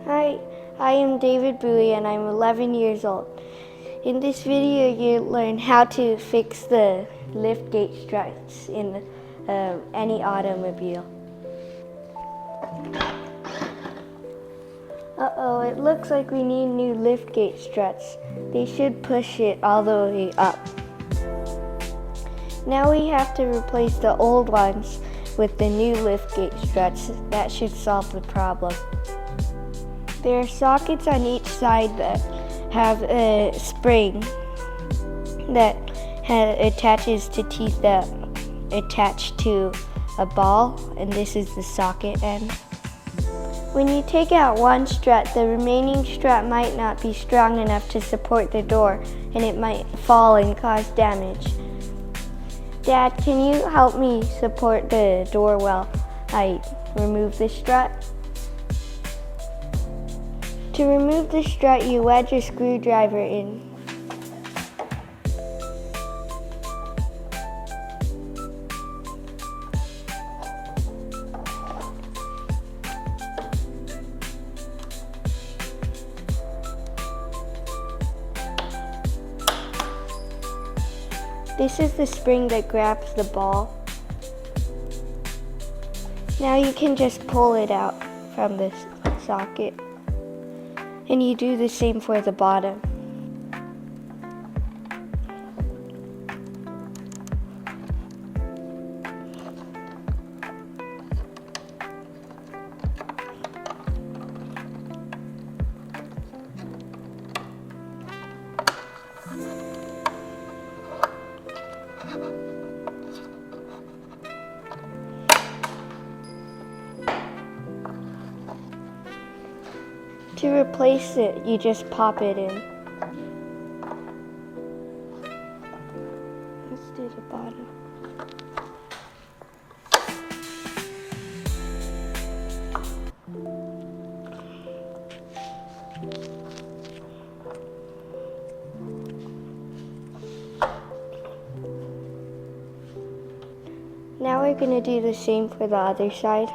Hi, I am David Bowie and I'm 11 years old. In this video you'll learn how to fix the liftgate struts in any automobile. Uh-oh, it looks like we need new liftgate struts. They should push it all the way up. Now we have to replace the old ones with the new liftgate struts. That should solve the problem. There are sockets on each side that have a spring that attaches to teeth that attach to a ball, and this is the socket end. When you take out one strut, the remaining strut might not be strong enough to support the door, and it might fall and cause damage. Dad, can you help me support the door while I remove the strut? To remove the strut, you wedge a screwdriver in. This is the spring that grabs the ball. Now you can just pull it out from the socket. And you do the same for the bottom. To replace it, you just pop it in. Let's do the bottom. Now we're going to do the same for the other side.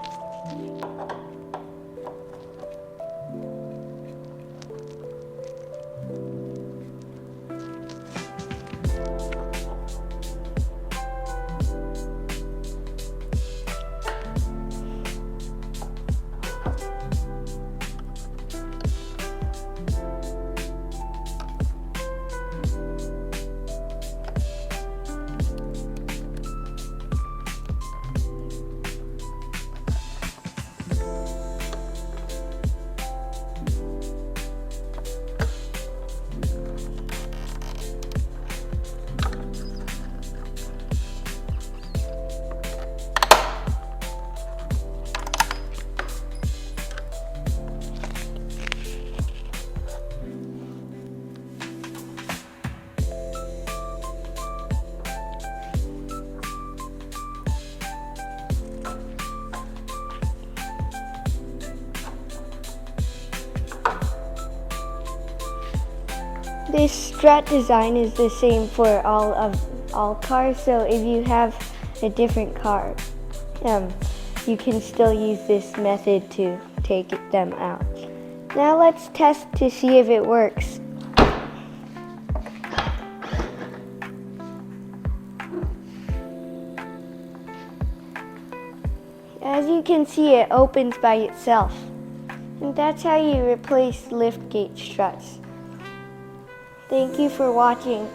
This strut design is the same for all cars, so if you have a different car, you can still use this method to take them out. Now let's test to see if it works. As you can see, it opens by itself. And that's how you replace liftgate struts. Thank you for watching.